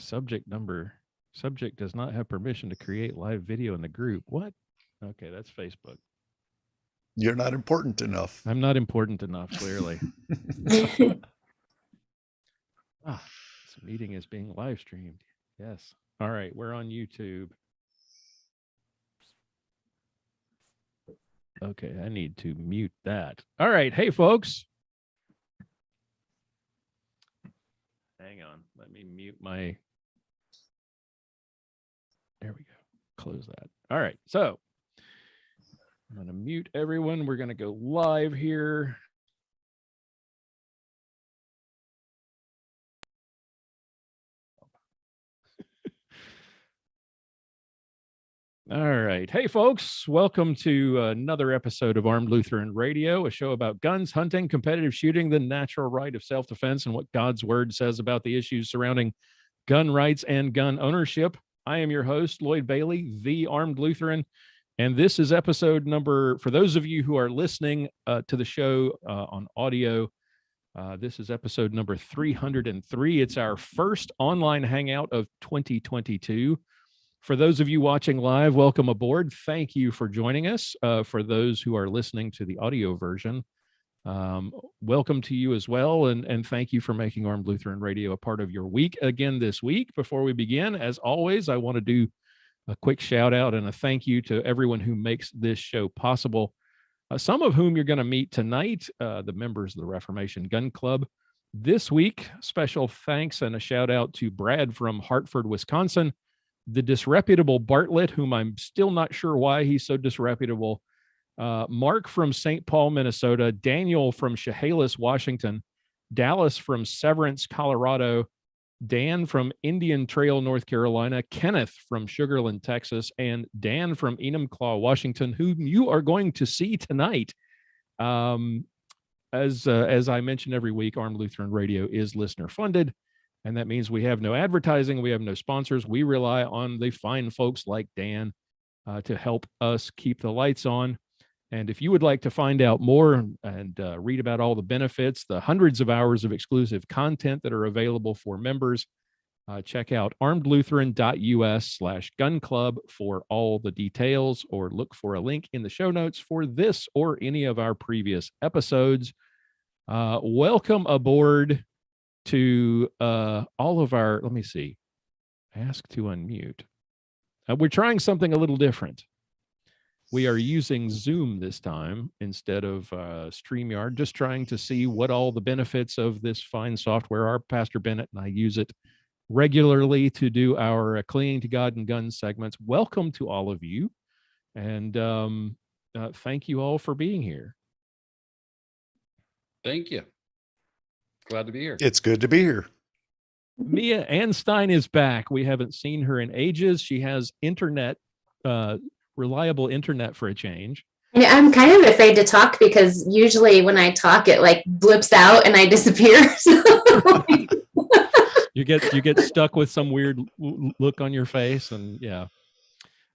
Subject does not have permission to create live video in the group. What? Okay, that's Facebook. You're not important enough. I'm not important enough, clearly. This meeting is being live streamed. Yes. All right, we're on YouTube. Okay, I need to mute that. All right, hey folks. Hang on, let me mute my. There we go. Close that. All right, so I'm going to mute everyone. We're going to go live here. All right. Hey, folks. Welcome to another episode of Armed Lutheran Radio, a show about guns, hunting, competitive shooting, the natural right of self-defense, and what God's word says about the issues surrounding gun rights and gun ownership. I am your host, Lloyd Bailey, the Armed Lutheran, and this is episode number, for those of you who are listening to the show on audio, this is episode number 303. It's our first online hangout of 2022. For those of you watching live, welcome aboard. Thank you for joining us. For those who are listening to the audio version, welcome to you as well. And thank you for making Armed Lutheran Radio a part of your week again this week. Before we begin, as always, I want to do a quick shout out and a thank you to everyone who makes this show possible. Some of whom you're going to meet tonight, the members of the Reformation Gun Club. This week, special thanks and a shout out to Brad from Hartford, Wisconsin, the Disreputable Bartlett, whom I'm still not sure why he's so disreputable, Marc from St. Paul, Minnesota, Daniel from Chehalis, Washington, Dallas from Severance, Colorado, Dan from Indian Trail, North Carolina, Kenneth from Sugar Land, Texas, and Dan from Enumclaw, Washington, whom you are going to see tonight. As I mention every week, Armed Lutheran Radio is listener funded. And that means we have no advertising, we have no sponsors. We rely on the fine folks like Dan to help us keep the lights on. And if you would like to find out more and read about all the benefits, the hundreds of hours of exclusive content that are available for members, check out armedlutheran.us/gun club for all the details, or look for a link in the show notes for this or any of our previous episodes. Welcome aboard to all of our, let me see, ask to unmute. We're trying something a little different. We are using Zoom this time instead of StreamYard, just trying to see what all the benefits of this fine software are. Pastor Bennett and I use it regularly to do our Clinging to God and Guns segments. Welcome to all of you, and thank you all for being here. Thank you. Glad to be here. It's good to be here. Mia Anstein is back. We haven't seen her in ages. She has internet, reliable internet for a change. Yeah, I'm kind of afraid to talk because usually when I talk, it like blips out and I disappear. You get stuck with some weird look on your face, and yeah,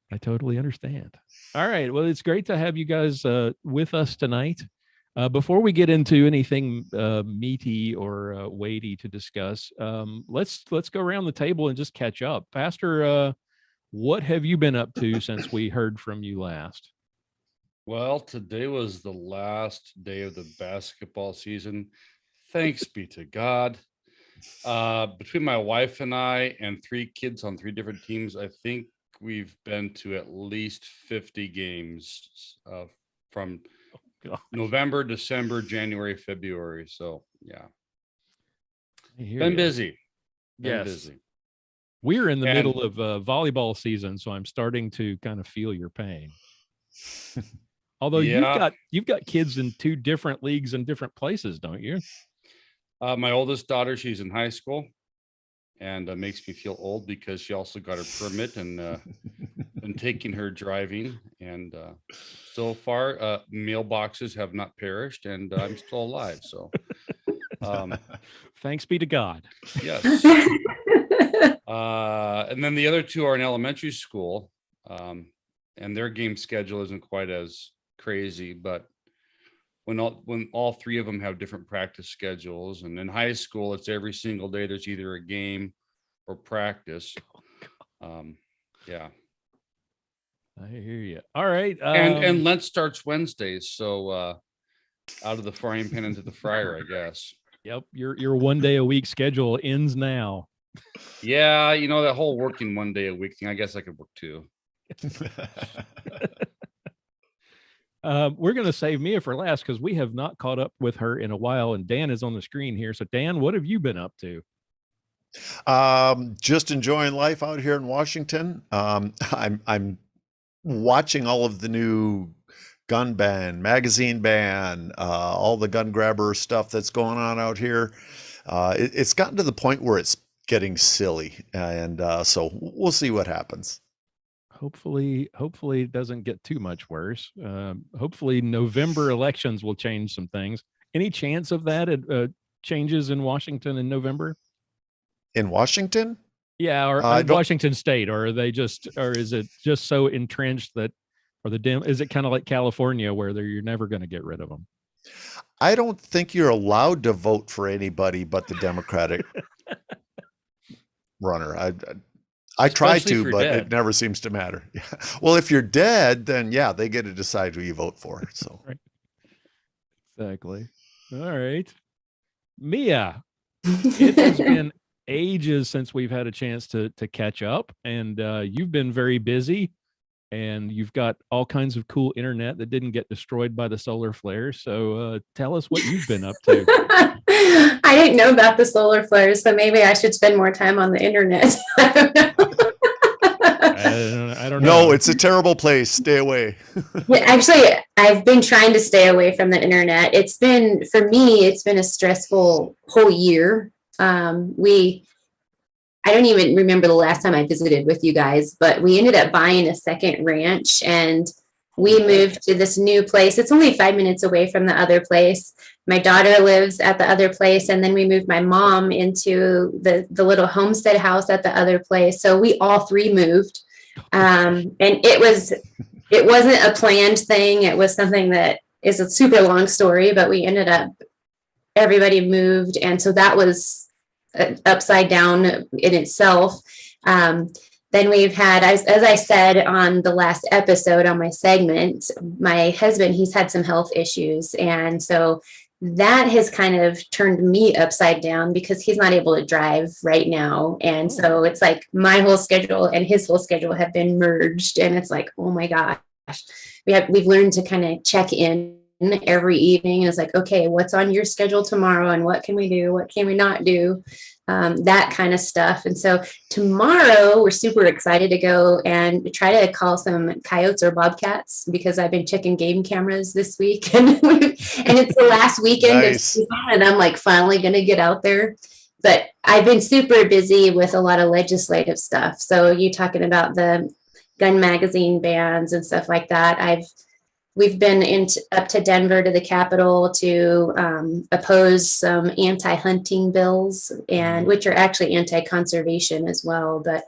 I totally understand. All right, well, it's great to have you guys with us tonight. Before we get into anything meaty or weighty to discuss, let's go around the table and just catch up. Pastor, what have you been up to since we heard from you last? Well, today was the last day of the basketball season. Thanks be to God. Between my wife and I and 3 kids on 3 different teams, I think we've been to at least 50 games from November, December, January, February. So yeah, been busy. Busy. We're in the middle of volleyball season, so I'm starting to kind of feel your pain. Although you've got kids in 2 different leagues in different places, don't you? My oldest daughter, she's in high school, and makes me feel old because she also got her permit and been taking her driving. And so far, mailboxes have not perished, and I'm still alive. So thanks be to God. Yes. And then the other 2 are in elementary school, and their game schedule isn't quite as crazy, but when all 3 of them have different practice schedules, and in high school, it's every single day there's either a game or practice. Yeah. I hear you. All right. And Lent starts Wednesdays, so out of the frying pan into the fryer, I guess. Yep, your 1 day a week schedule ends now. Yeah, that whole working 1 day a week thing, I guess I could work too. We're going to save Mia for last because we have not caught up with her in a while, and Dan is on the screen here. So Dan, what have you been up to? Just enjoying life out here in Washington. I'm watching all of the new gun ban, magazine ban, all the gun grabber stuff that's going on out here. It's gotten to the point where it's getting silly, and so we'll see what happens. Hopefully it doesn't get too much worse. Hopefully November elections will change some things. Any chance of that changes in Washington in November? In Washington? Yeah, or Washington State, or is it just so entrenched that, is it kind of like California where you're never going to get rid of them? I don't think you're allowed to vote for anybody but the Democratic runner. I try to, but it never seems to matter. Well, if you're dead, then yeah, they get to decide who you vote for. So right. Exactly. All right, Mia, it has been ages since we've had a chance to catch up, and you've been very busy, and you've got all kinds of cool internet that didn't get destroyed by the solar flares. So tell us what you've been up to. I didn't know about the solar flares, so maybe I should spend more time on the internet. I don't know. I don't know. No, it's a terrible place. Stay away. Actually, I've been trying to stay away from the internet. For me, it's been a stressful whole year. I don't even remember the last time I visited with you guys, but we ended up buying a second ranch, and we moved to this new place. It's only 5 minutes away from the other place. My daughter lives at the other place, and then we moved my mom into the little homestead house at the other place. So we all three moved, and it wasn't a planned thing. It was something that is a super long story, but we ended up, everybody moved, and so that was upside down in itself. Then we've had, as I said on the last episode on my segment, my husband, he's had some health issues. And so that has kind of turned me upside down because he's not able to drive right now. And so it's like my whole schedule and his whole schedule have been merged. And it's like, oh my gosh, we've learned to kind of check in every evening. And it's like, okay, what's on your schedule tomorrow? And what can we do? What can we not do? That kind of stuff. And so tomorrow we're super excited to go and try to call some coyotes or bobcats because I've been checking game cameras this week and it's the last weekend of season, and I'm like finally going to get out there. But I've been super busy with a lot of legislative stuff. So you talking about the gun magazine bans and stuff like that. We've been up to Denver to the Capitol to oppose some anti-hunting bills, and which are actually anti-conservation as well. But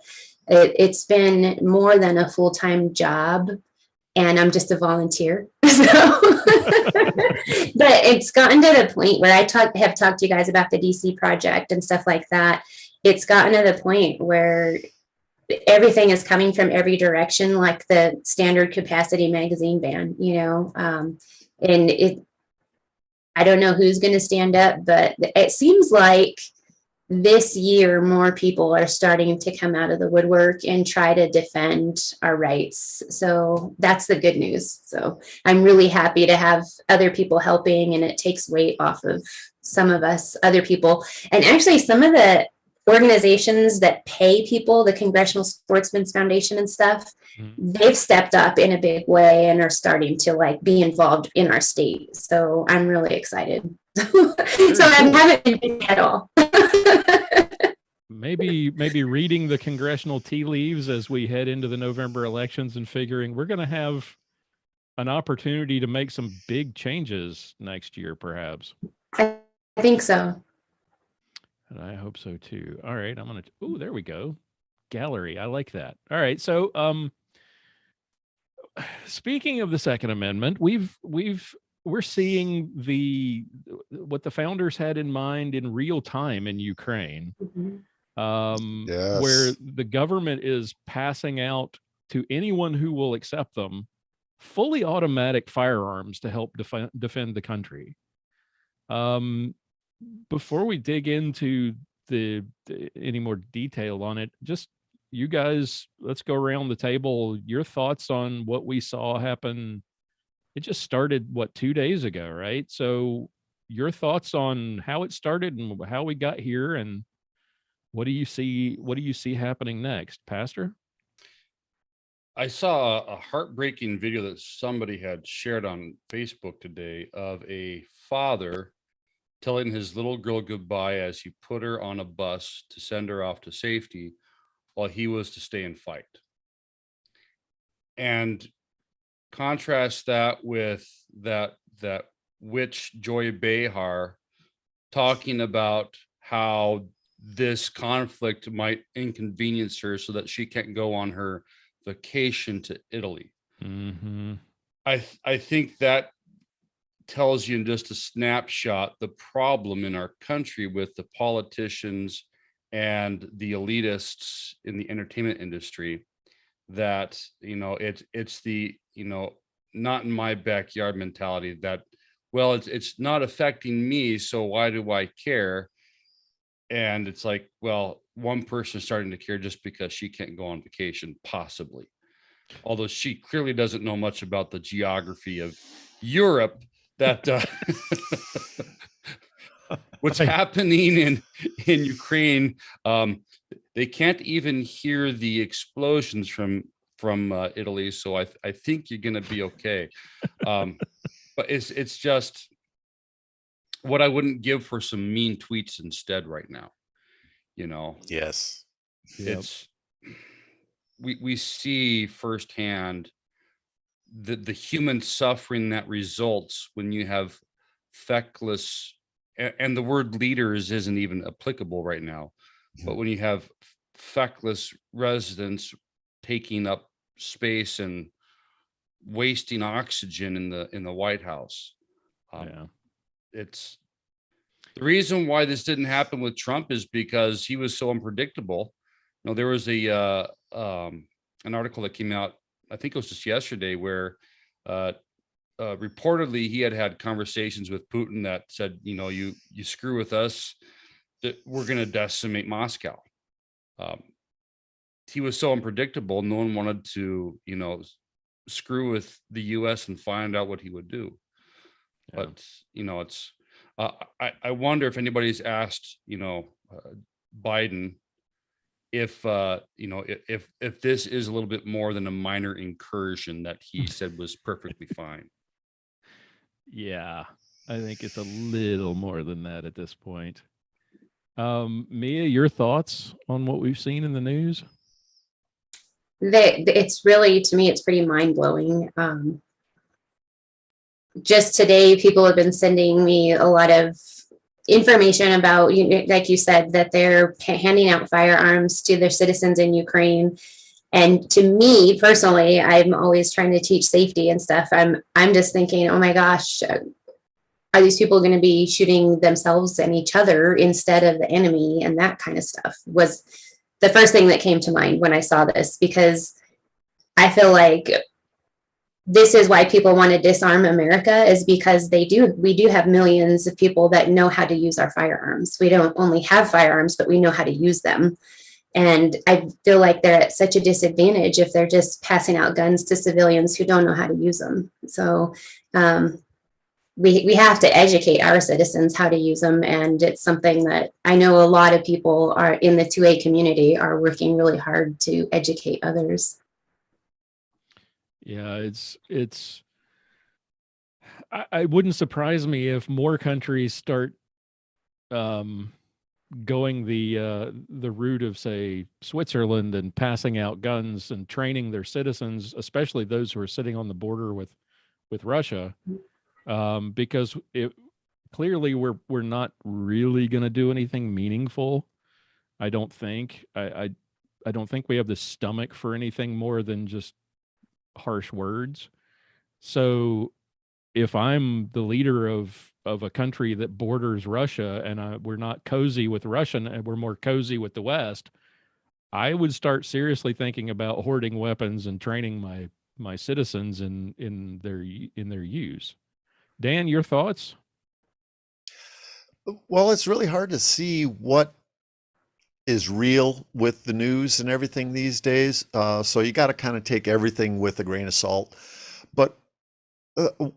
it's been more than a full-time job, and I'm just a volunteer. So, but it's gotten to the point where I have talked to you guys about the DC project and stuff like that. It's gotten to the point where everything is coming from every direction, like the standard capacity magazine ban, and I don't know who's going to stand up, but it seems like this year more people are starting to come out of the woodwork and try to defend our rights. So that's the good news. So I'm really happy to have other people helping, and it takes weight off of some of us other people. And actually some of the organizations that pay people, the Congressional Sportsmen's Foundation and stuff, they've stepped up in a big way and are starting to be involved in our state. So I'm really excited. So I haven't been busy at all. maybe reading the congressional tea leaves as we head into the November elections and figuring we're going to have an opportunity to make some big changes next year, perhaps. I think so. And I hope so too. All right, I'm gonna. Oh, there we go. Gallery. I like that. All right. So, speaking of the Second Amendment, we're seeing what the founders had in mind in real time in Ukraine. where the government is passing out to anyone who will accept them fully automatic firearms to help defend the country. Before we dig into any more detail on it, just you guys, let's go around the table. Your thoughts on what we saw happen. It just started 2 days ago, right? So your thoughts on how it started and how we got here, and what do you see happening next, Pastor? I saw a heartbreaking video that somebody had shared on Facebook today of a father telling his little girl goodbye as he put her on a bus to send her off to safety while he was to stay and fight. And contrast that with that witch Joy Behar talking about how this conflict might inconvenience her so that she can't go on her vacation to Italy. Mm-hmm. I think that tells you in just a snapshot the problem in our country with the politicians and the elitists in the entertainment industry, that it's the not in my backyard mentality, that well, it's not affecting me, so why do I care? And it's like, well, one person is starting to care just because she can't go on vacation, possibly, although she clearly doesn't know much about the geography of Europe, that what's happening in Ukraine. They can't even hear the explosions from Italy, so I think you're going to be okay. But it's just what I wouldn't give for some mean tweets instead right now. Yes. It's we see firsthand the human suffering that results when you have feckless, and the word leaders isn't even applicable right now, but when you have feckless residents taking up space and wasting oxygen in the White House. It's the reason why this didn't happen with Trump is because he was so unpredictable. There was an article that came out, I think it was just yesterday, where reportedly he had conversations with Putin that said, you screw with us, that we're going to decimate Moscow. He was so unpredictable. No one wanted to, screw with the U.S. and find out what he would do. Yeah. But, it's, I wonder if anybody's asked, Biden, if this is a little bit more than a minor incursion that he said was perfectly fine. Yeah, I think it's a little more than that at this point. Mia, your thoughts on what we've seen in the news? It's really, to me, it's pretty mind-blowing. Just today, people have been sending me a lot of information about, like you said, that they're handing out firearms to their citizens in Ukraine. And to me personally, I'm always trying to teach safety and stuff. I'm just thinking, oh my gosh, are these people going to be shooting themselves and each other instead of the enemy? And that kind of stuff was the first thing that came to mind when I saw this, because I feel like this is why people want to disarm America, is because we do have millions of people that know how to use our firearms. We don't only have firearms, but we know how to use them. And I feel like they're at such a disadvantage if they're just passing out guns to civilians who don't know how to use them. So we have to educate our citizens how to use them. And it's something that I know a lot of people are in the 2A community are working really hard to educate others. Yeah, it's I wouldn't surprise me if more countries start going the route of, say, Switzerland, and passing out guns and training their citizens, especially those who are sitting on the border with Russia, because clearly we're not really going to do anything meaningful. I don't think I don't think we have the stomach for anything more than just harsh words. So if I'm the leader of of a country that borders Russia, and we're not cozy with Russian, and we're more cozy with the West, I would start seriously thinking about hoarding weapons and training my citizens in their use. Dan, your thoughts? Well, it's really hard to see what is real with the news and everything these days. So you got to kind of take everything with a grain of salt. But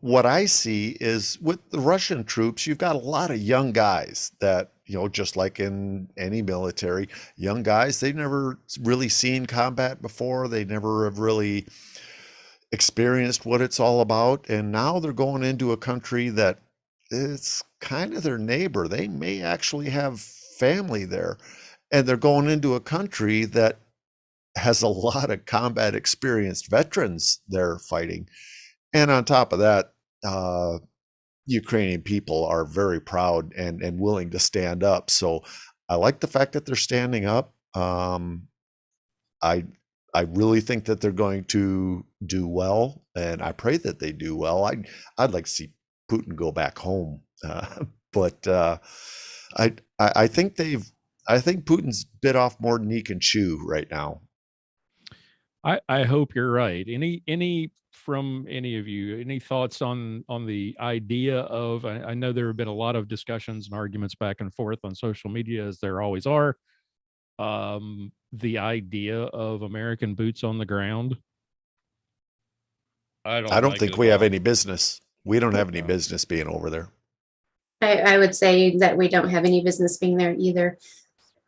what I see is with the Russian troops, you've got a lot of young guys that, just like in any military, young guys, they've never really seen combat before. They never have really experienced what it's all about. And now they're going into a country that it's kind of their neighbor. They may actually have family there. And they're going into a country that has a lot of combat experienced veterans they're fighting. And on top of that, Ukrainian people are very proud and willing to stand up. So I like the fact that they're standing up. I really think that they're going to do well, and I pray that they do well. I'd like to see Putin go back home, but I think Putin's bit off more than he can chew right now. I hope you're right. Any from any of you, any thoughts on the idea of, I know there have been a lot of discussions and arguments back and forth on social media, as there always are, the idea of American boots on the ground? I don't think we have any business. We don't have any business being over there. I would say that we don't have any business being there either.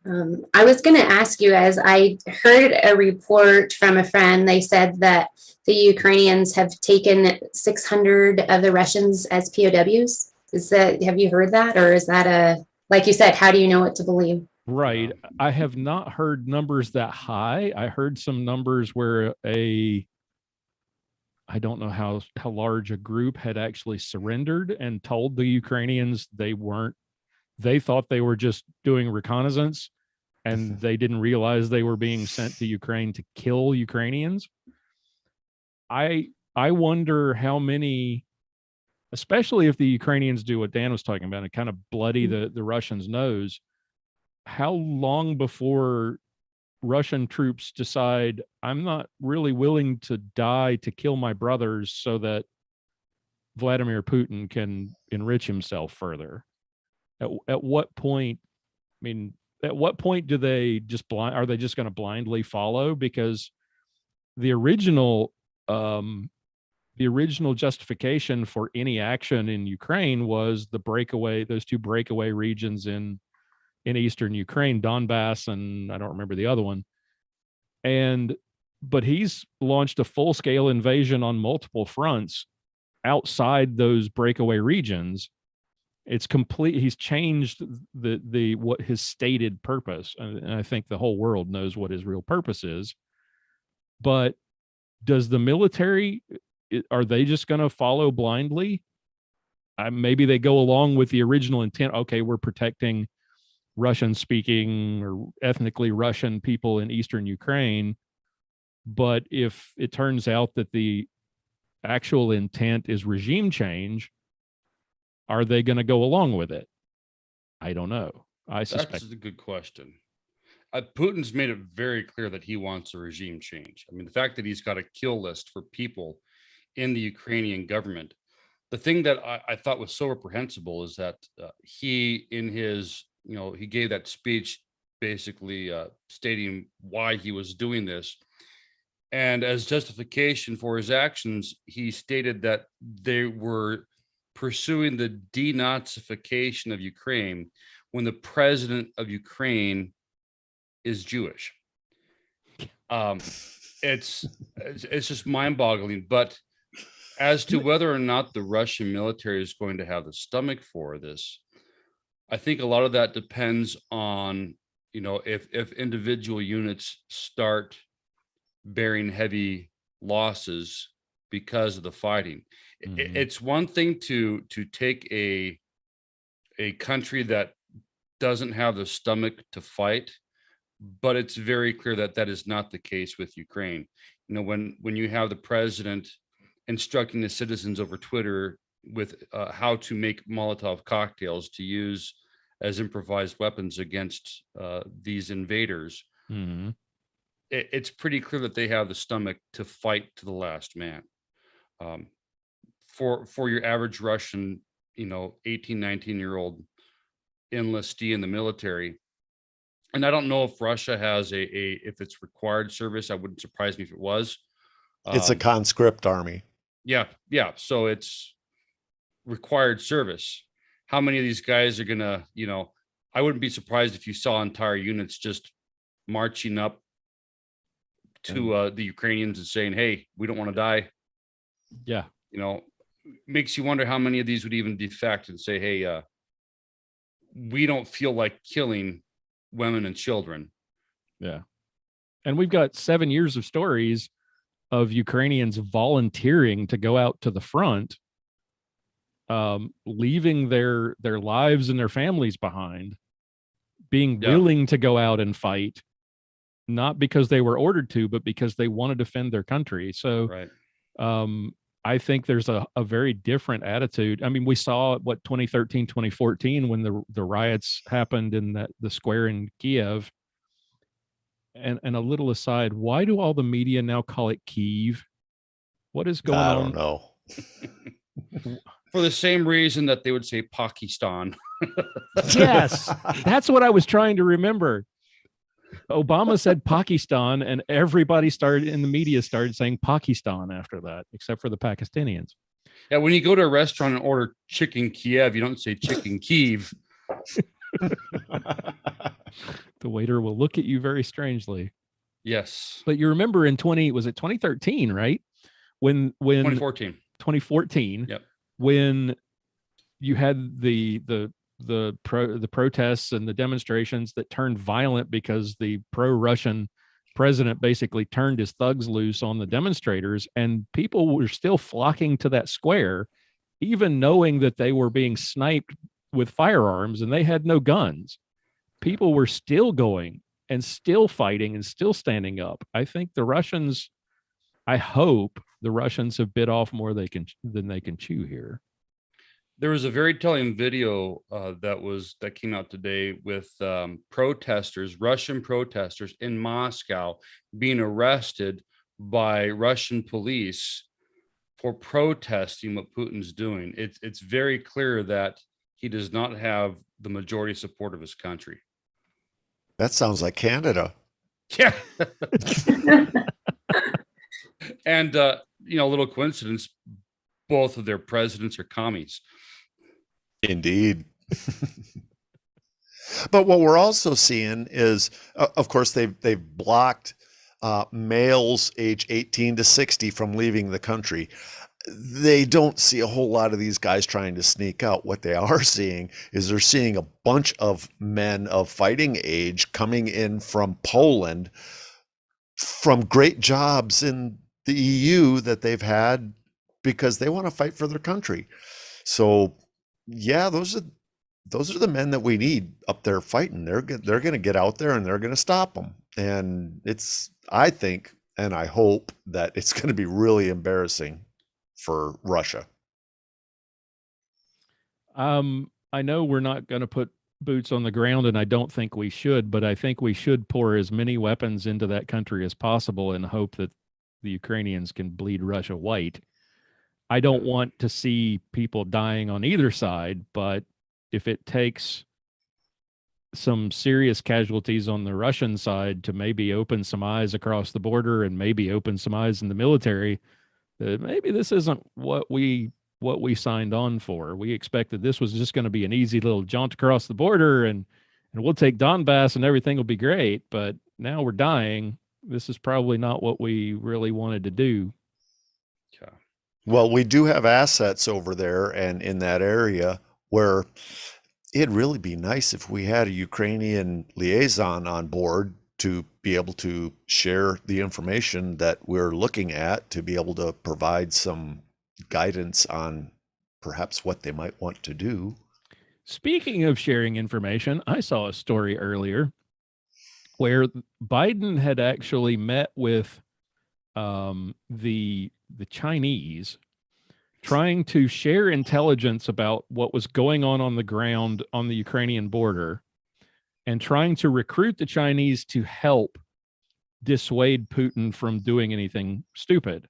I was going to ask you, as I heard a report from a friend, they said that the Ukrainians have taken 600 of the Russians as POWs. Have you heard that? Or is that like you said, how do you know what to believe? Right. I have not heard numbers that high. I heard some numbers where I don't know how large a group had actually surrendered and told the Ukrainians they thought they were just doing reconnaissance, and they didn't realize they were being sent to Ukraine to kill Ukrainians. I wonder how many, especially if the Ukrainians do what Dan was talking about and kind of bloody the Russians' nose, how long before Russian troops decide, I'm not really willing to die to kill my brothers so that Vladimir Putin can enrich himself further? At what point, at what point do they are they just going to blindly follow? Because the original justification for any action in Ukraine was those two breakaway regions in eastern Ukraine, Donbass, and I don't remember the other one. But he's launched a full-scale invasion on multiple fronts outside those breakaway regions. It's complete. He's changed what his stated purpose, and I think the whole world knows what his real purpose is. But does the military, are they just going to follow blindly? Maybe they go along with the original intent. Okay, we're protecting Russian-speaking or ethnically Russian people in eastern Ukraine. But if it turns out that the actual intent is regime change, are they going to go along with it? I don't know. I suspect that's a good question. Putin's made it very clear that he wants a regime change. The fact that he's got a kill list for people in the Ukrainian government. The thing that I thought was so reprehensible is that he, in his, he gave that speech basically stating why he was doing this. And as justification for his actions, he stated that they were pursuing the denazification of Ukraine when the president of Ukraine is Jewish. It's just mind-boggling. But as to whether or not the Russian military is going to have the stomach for this, I think a lot of that depends on, if individual units start bearing heavy losses because of the fighting. Mm-hmm. It's one thing to take a country that doesn't have the stomach to fight, but it's very clear that that is not the case with Ukraine. When you have the president instructing the citizens over Twitter how to make Molotov cocktails to use as improvised weapons against these invaders. Mm-hmm. It's pretty clear that they have the stomach to fight to the last man. For your average Russian, 18, 19-year-old enlistee in the military. And I don't know if Russia has if it's required service. I wouldn't surprise me if it was. It's a conscript army. Yeah. So it's required service. How many of these guys are gonna, I wouldn't be surprised if you saw entire units just marching up to the Ukrainians and saying, "Hey, we don't want to die." Yeah. Makes you wonder how many of these would even defect and say, "Hey, we don't feel like killing women and children." Yeah. And we've got 7 years of stories of Ukrainians volunteering to go out to the front, leaving their lives and their families behind, being willing to go out and fight, not because they were ordered to, but because they want to defend their country. So I think there's a very different attitude. I mean, we saw 2013, 2014, when the riots happened in the square in Kiev. And a little aside, why do all the media now call it Kyiv? What is going on? I don't know. For the same reason that they would say Pakistan. Yes, that's what I was trying to remember. Obama said Pakistan, and everybody in the media started saying Pakistan after that, except for the Pakistanians. Yeah, when you go to a restaurant and order chicken Kiev, you don't say chicken Kyiv. The waiter will look at you very strangely. Yes. But you remember was it 2013, right? When 2014. Yep. When you had the protests and the demonstrations that turned violent because the pro-Russian president basically turned his thugs loose on the demonstrators, and people were still flocking to that square, even knowing that they were being sniped with firearms and they had no guns. People were still going and still fighting and still standing up. I hope the Russians have bit off more than they can chew here. There was a very telling video that came out today with Russian protesters in Moscow being arrested by Russian police for protesting what Putin's doing. It's very clear that he does not have the majority support of his country. That sounds like Canada. Yeah. And, a little coincidence, both of their presidents are commies. Indeed. But what we're also seeing is, of course, they've blocked males age 18 to 60 from leaving the country. They don't see a whole lot of these guys trying to sneak out. What they are seeing is they're seeing a bunch of men of fighting age coming in from Poland from great jobs in the EU that they've had because they want to fight for their country. So yeah, those are the men that we need up there fighting. They're going to get out there and they're going to stop them. And I think, and I hope that it's going to be really embarrassing for Russia. I know we're not going to put boots on the ground, and I don't think we should, but I think we should pour as many weapons into that country as possible and hope that the Ukrainians can bleed Russia white. I don't want to see people dying on either side, but if it takes some serious casualties on the Russian side to maybe open some eyes across the border and maybe open some eyes in the military, maybe this isn't what we signed on for. We expected this was just going to be an easy little jaunt across the border and we'll take Donbass and everything will be great. But now we're dying. This is probably not what we really wanted to do. Yeah. Well, we do have assets over there and in that area where it'd really be nice if we had a Ukrainian liaison on board to be able to share the information that we're looking at, to be able to provide some guidance on perhaps what they might want to do. Speaking of sharing information, I saw a story earlier where Biden had actually met with the Chinese trying to share intelligence about what was going on the ground on the Ukrainian border and trying to recruit the Chinese to help dissuade Putin from doing anything stupid.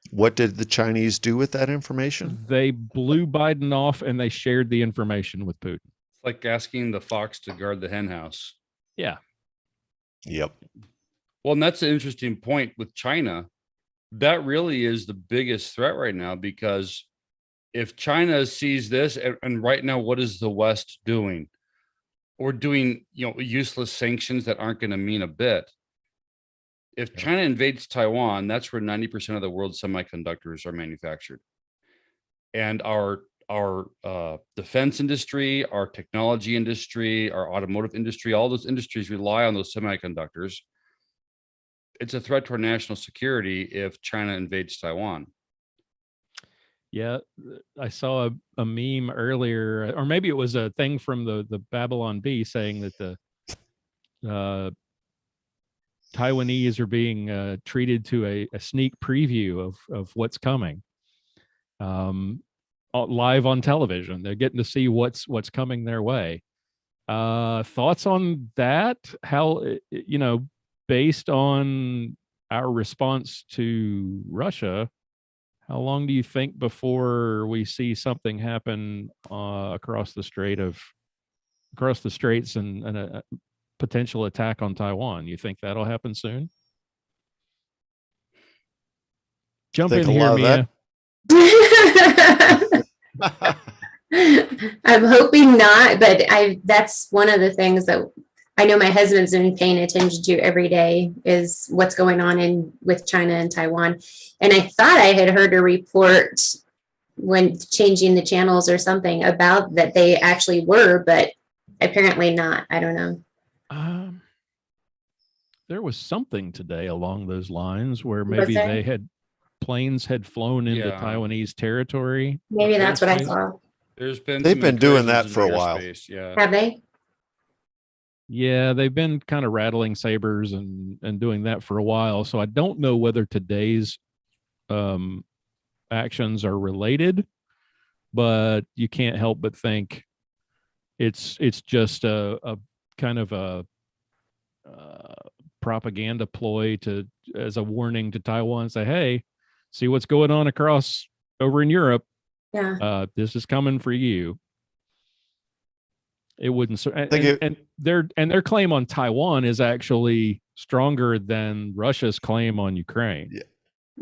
What did the Chinese do with that information? They blew Biden off and they shared the information with Putin. It's like asking the fox to guard the hen house. Yeah. Yep. Well, and that's an interesting point with China. That really is the biggest threat right now, because if China sees this, and right now, what is the West doing? We're doing, useless sanctions that aren't going to mean a bit. If China invades Taiwan, that's where 90% of the world's semiconductors are manufactured. And our defense industry, our technology industry, our automotive industry, all those industries rely on those semiconductors. It's a threat to our national security if China invades Taiwan. Yeah, I saw a meme earlier, or maybe it was a thing from the Babylon Bee saying that the Taiwanese are being treated to a sneak preview of what's coming, live on television. They're getting to see what's coming their way. Thoughts on that? How, based on our response to Russia, how long do you think before we see something happen across the straits and a potential attack on Taiwan? You think that'll happen soon? Jump in here, Mia. I'm hoping not, but that's one of the things that I know my husband's been paying attention to every day is what's going on with China and Taiwan. And I thought I had heard a report when changing the channels or something about that they actually were, but apparently not. I don't know. There was something today along those lines where maybe planes had flown into Taiwanese territory. Maybe that's what I saw. They've been doing that for a while. Yeah. Have they? Yeah, they've been kind of rattling sabers and doing that for a while. So I don't know whether today's actions are related, but you can't help but think it's just a kind of a propaganda ploy as a warning to Taiwan. Say, hey, see what's going on across over in Europe. Yeah, this is coming for you. It wouldn't, and their claim on Taiwan is actually stronger than Russia's claim on Ukraine. Yeah.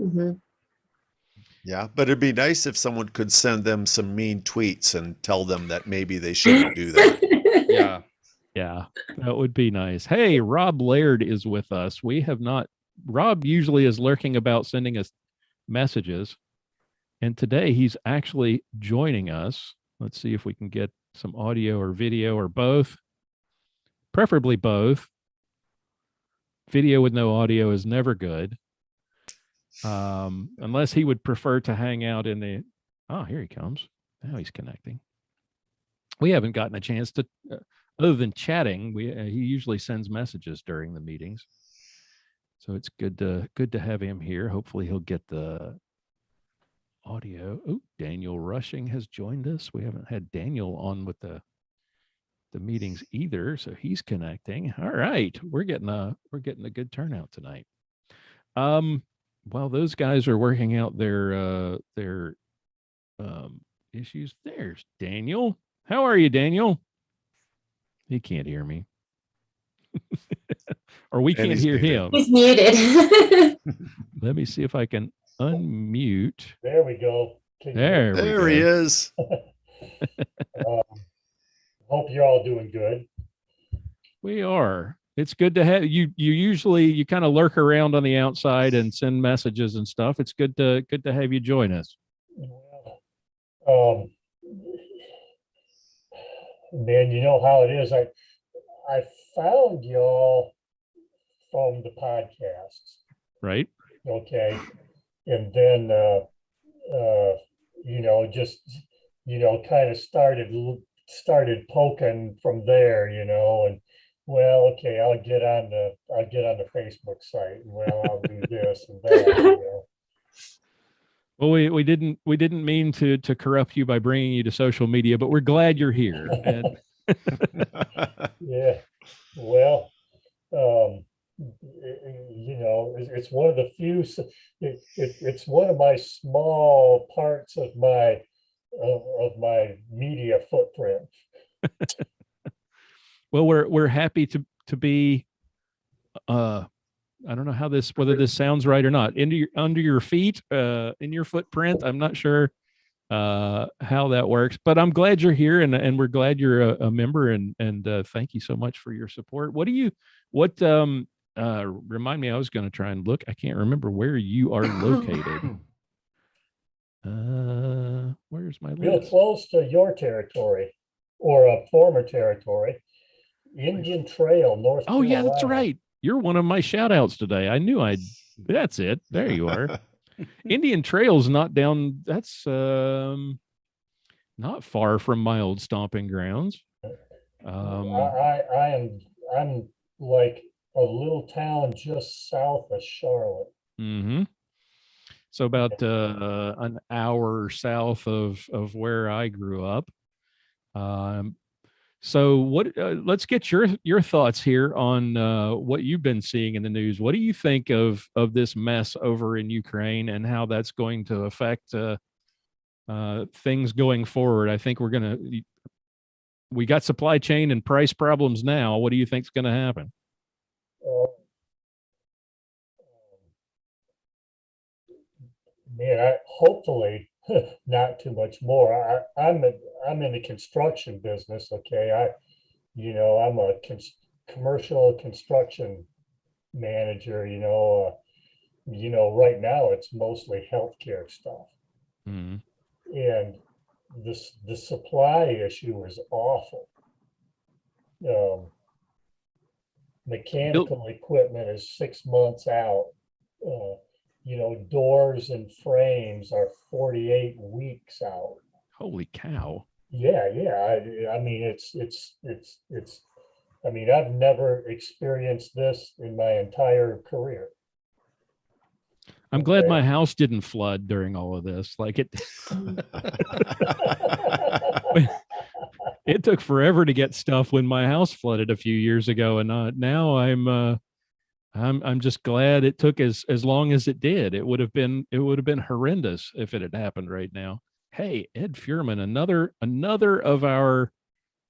Mm-hmm. Yeah, but it'd be nice if someone could send them some mean tweets and tell them that maybe they shouldn't do that. Yeah, that would be nice. Hey, Rob Laird is with us. We have not. Rob usually is lurking about sending us messages, and today he's actually joining us. Let's see if we can get some audio or video or both, preferably both. Video with no audio is never good, unless he would prefer to hang out in the. Oh, here he comes. Now he's connecting. We haven't gotten a chance to, other than chatting. He usually sends messages during the meetings, so it's good to have him here. Hopefully, he'll get the audio. Oh, Daniel Rushing has joined us. We haven't had Daniel on with the meetings either, so he's connecting. All right, we're getting a good turnout tonight. While those guys are working out their issues, there's Daniel. How are you, Daniel? He can't hear me. Or we can't hear him. He's muted. Let me see if I can unmute. There we go. There he is. Hope you're all doing good. We are. It's good to have you. You kind of lurk around on the outside and send messages and stuff. It's good to have you join us. Man, you know how it is. I found y'all from the podcasts. Right. Okay. And then kind of started poking from there, and well, okay, I'll get on the Facebook site, and well, I'll do this and that, Well, we didn't mean to corrupt you by bringing you to social media, but we're glad you're here. And Yeah. Well, it's one of the few. It's one of my small parts of my media footprint. well, we're happy to be. I don't know whether this sounds right or not. Under your feet, in your footprint. I'm not sure how that works, but I'm glad you're here, and we're glad you're a member, and thank you so much for your support. Remind me, I was going to try and look. I can't remember where you are located. Where's my Real list? close to your territory, or a former territory, Indian Trail, North Oh yeah, that's Carolina. right. You're one of my shout outs today. I knew that's it. There you are. Indian Trail's not down. That's not far from my old stomping grounds. I'm like a little town just south of Charlotte. Mm-hmm. So about an hour south of where I grew up. So let's get your thoughts here on what you've been seeing in the news. What do you think of this mess over in Ukraine, and how that's going to affect things going forward? I think we got supply chain and price problems now. What do you think is going to happen? Man, hopefully not too much more. I'm in the construction business. Okay, I'm a commercial construction manager. Right now it's mostly healthcare stuff, Mm-hmm. and the supply issue is awful. Mechanical equipment is 6 months out. Doors and frames are 48 weeks out. Holy cow. Yeah. I mean, I've never experienced this in my entire career. I'm glad my house didn't flood during all of this. Like it took forever to get stuff when my house flooded a few years ago, and now I'm just glad it took as long as it did. It would have been horrendous if it had happened right now. Hey, Ed Fuhrman, another of our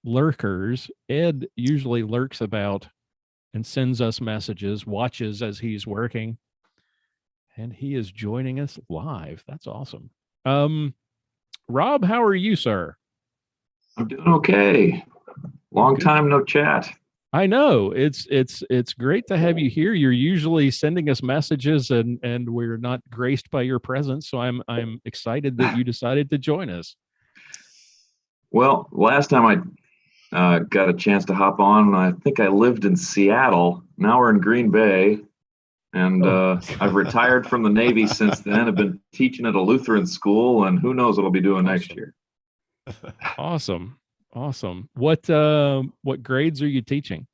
lurkers. Ed usually lurks about and sends us messages, watches as he's working, and he is joining us live. That's awesome. Rob, how are you, sir? I'm doing okay. Long time no chat. I know it's great to have you here. You're usually sending us messages, and we're not graced by your presence. So I'm excited that you decided to join us. Well, last time I got a chance to hop on, I think I lived in Seattle. Now we're in Green Bay, and I've retired from the Navy since then. I've been teaching at a Lutheran school, and who knows what I'll be doing next year. Awesome. What grades are you teaching?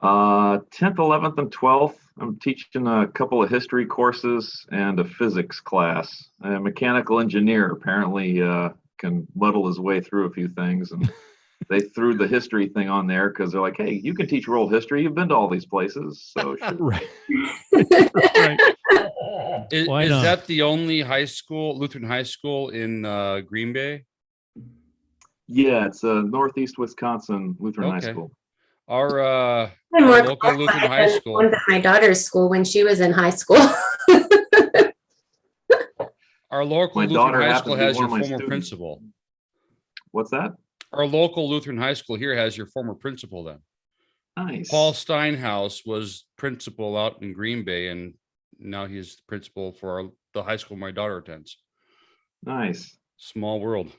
10th, 11th, and 12th. I'm teaching a couple of history courses and a physics class. A mechanical engineer apparently can muddle his way through a few things, and they threw the history thing on there because they're like, "Hey, you can teach world history. You've been to all these places." So sure. Right. Right. Is that the only Lutheran high school in Green Bay? Yeah, it's a Northeast Wisconsin Lutheran high school. Our local Lutheran high school. One at my daughter's school when she was in high school. Our local Lutheran high school has your former principal. What's that? Our local Lutheran high school here has your former principal then. Nice. Paul Steinhaus was principal out in Green Bay, and now he's the principal for the high school my daughter attends. Nice. Small world.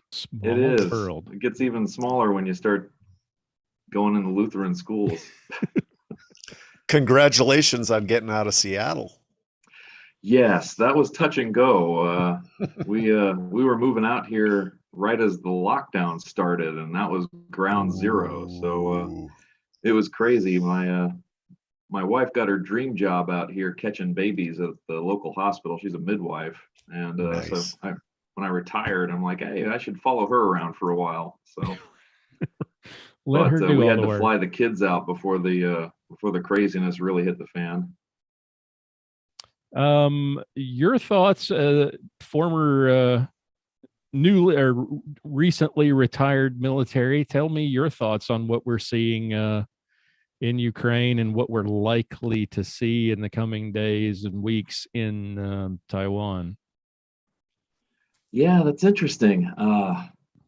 It is. It gets even smaller when you start going into Lutheran schools. Congratulations on getting out of Seattle. Yes, that was touch and go. We were moving out here right as the lockdown started, and that was ground zero. So it was crazy. My my wife got her dream job out here catching babies at the local hospital. She's a midwife, and Nice. when I retired, I'm like, hey, I should follow her around for a while. So, Let her do we all had the to work. fly the kids out before the craziness really hit the fan. Your thoughts, former new or recently retired military, tell me your thoughts on what we're seeing in Ukraine and what we're likely to see in the coming days and weeks in Taiwan. Yeah, that's interesting.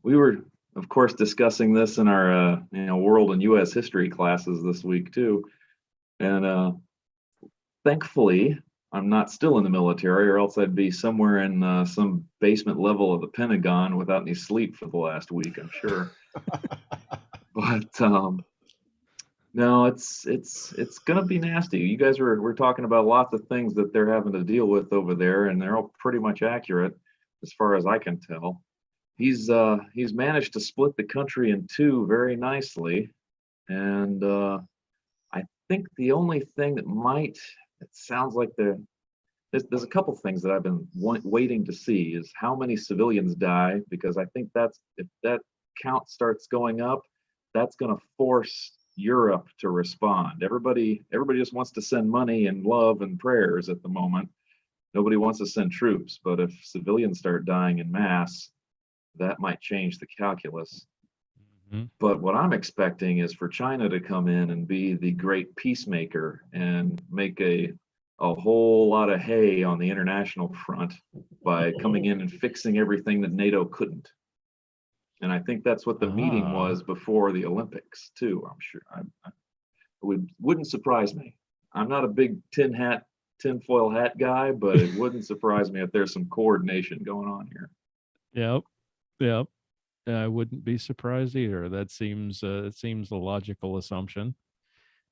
We were, of course, discussing this in our world and U.S. history classes this week too, and thankfully, I'm not still in the military, or else I'd be somewhere in some basement level of the Pentagon without any sleep for the last week, I'm sure. But no, it's gonna be nasty. You guys we're talking about lots of things that they're having to deal with over there, and they're all pretty much accurate as far as I can tell. He's managed to split the country in two very nicely, and I think the only thing that it sounds like there's a couple things that I've been waiting to see is how many civilians die, because I think if that count starts going up, that's going to force Europe to respond. Everybody just wants to send money and love and prayers at the moment. Nobody wants to send troops, but if civilians start dying in mass, that might change the calculus. Mm-hmm. But what I'm expecting is for China to come in and be the great peacemaker and make a whole lot of hay on the international front by coming in and fixing everything that NATO couldn't. And I think that's what the meeting was before the Olympics too. I'm sure. Wouldn't surprise me. I'm not a big tinfoil hat guy, but it wouldn't surprise me if there's some coordination going on here. Yep. I wouldn't be surprised either. That seems a logical assumption.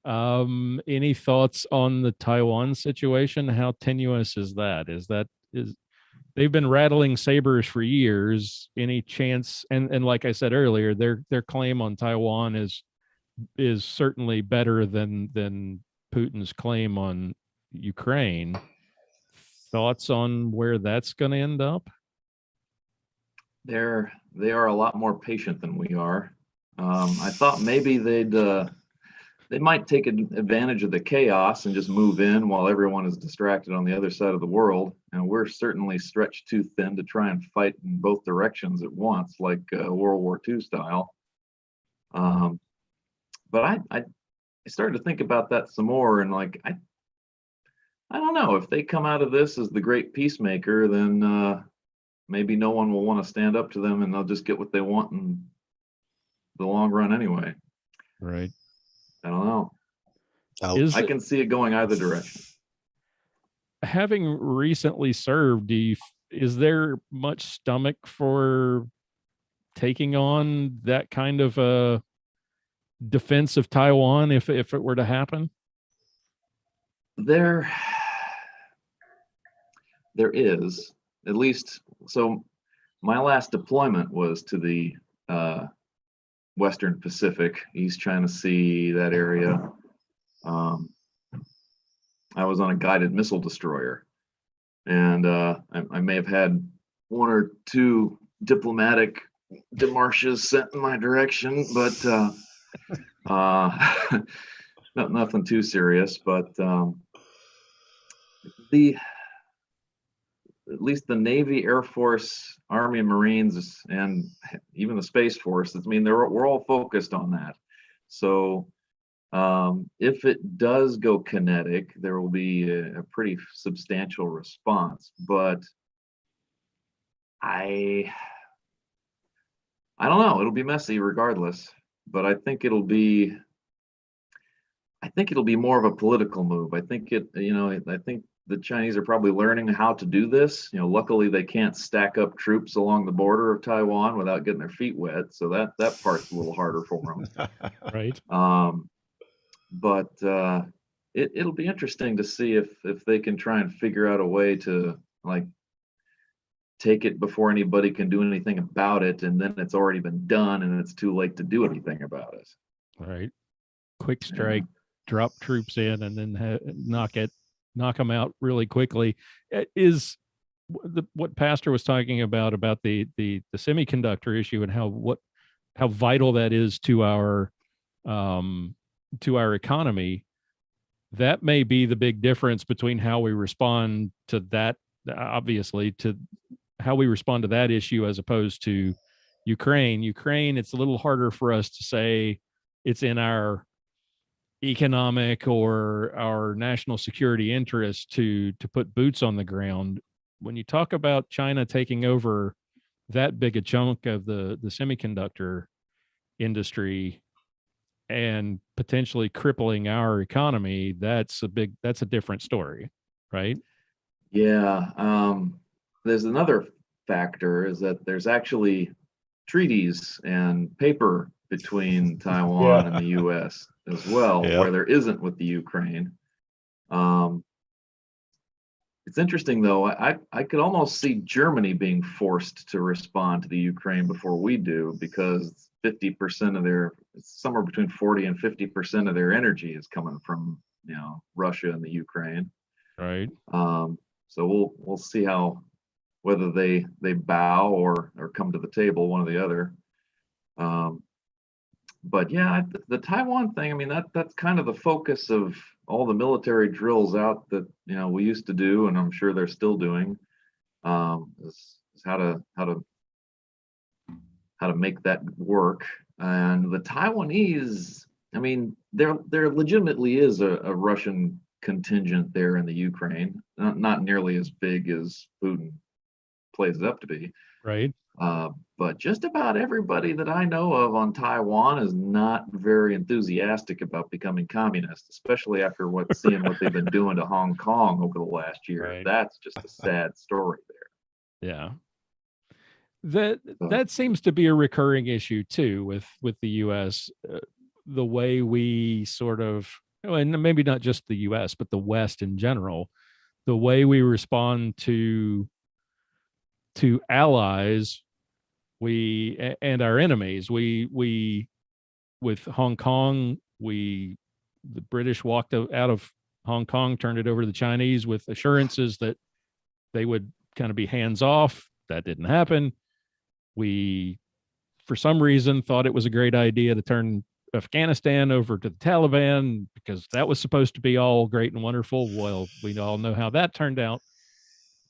Any thoughts on the Taiwan situation? How tenuous is that? Is they've been rattling sabers for years. Any chance? And like I said earlier, their claim on Taiwan is certainly better than Putin's claim on Ukraine. Thoughts on where that's going to end up? They are a lot more patient than we are. I thought maybe they might take advantage of the chaos and just move in while everyone is distracted on the other side of the world. And we're certainly stretched too thin to try and fight in both directions at once, like World War II style. But I started to think about that some more, and like I don't know, if they come out of this as the great peacemaker, then maybe no one will want to stand up to them, and they'll just get what they want in the long run anyway. Right. I don't know. Ouch. I can see it going either direction. Having recently served, is there much stomach for taking on that kind of a defense of Taiwan if it were to happen? There is, at least. So my last deployment was to the Western Pacific, East China Sea, that area. I was on a guided missile destroyer, and I may have had one or two diplomatic demarches sent in my direction, but nothing too serious. But at least the Navy, Air Force, Army, and Marines, and even the Space Force, we're all focused on that. So if it does go kinetic, there will be a pretty substantial response. But I don't know. It'll be messy regardless. But I think it'll be more of a political move. I think the Chinese are probably learning how to do this. Luckily they can't stack up troops along the border of Taiwan without getting their feet wet. So that part's a little harder for them. Right. But it'll be interesting to see if they can try and figure out a way to like take it before anybody can do anything about it, and then it's already been done and it's too late to do anything about it. Right. Quick strike. drop troops in and then knock them out really quickly. Is what Pastor was talking about the semiconductor issue and how vital that is to our economy. That may be the big difference between how we respond to that, obviously, to how we respond to that issue as opposed to Ukraine, it's a little harder for us to say it's in our economic or our national security interest to put boots on the ground. When you talk about China taking over that big a chunk of the semiconductor industry and potentially crippling our economy, that's a different story, right? Yeah. There's another factor is that there's actually treaties and paper between Taiwan and the U.S. as well, where there isn't with the Ukraine. It's interesting, though. I could almost see Germany being forced to respond to the Ukraine before we do, because 50% of somewhere between 40 and 50% of their energy is coming from, Russia and the Ukraine. Right. So we'll see whether they bow or come to the table, one or the other. But yeah, the Taiwan thing, I mean, that's kind of the focus of all the military drills out that, we used to do, and I'm sure they're still doing, is how to make that work. And the Taiwanese, I mean, there legitimately is a Russian contingent there in the Ukraine, not nearly as big as Putin plays it up to be. Right. But just about everybody that I know of on Taiwan is not very enthusiastic about becoming communist, especially after seeing what they've been doing to Hong Kong over the last year. Right. That's just a sad story there. Yeah. That seems to be a recurring issue too with the U.S. The way we sort of, and maybe not just the U.S., but the West in general, the way we respond to allies, and our enemies. We with Hong Kong, the British walked out of Hong Kong, turned it over to the Chinese with assurances that they would kind of be hands off. That didn't happen. We, for some reason, thought it was a great idea to turn Afghanistan over to the Taliban because that was supposed to be all great and wonderful. Well, we all know how that turned out.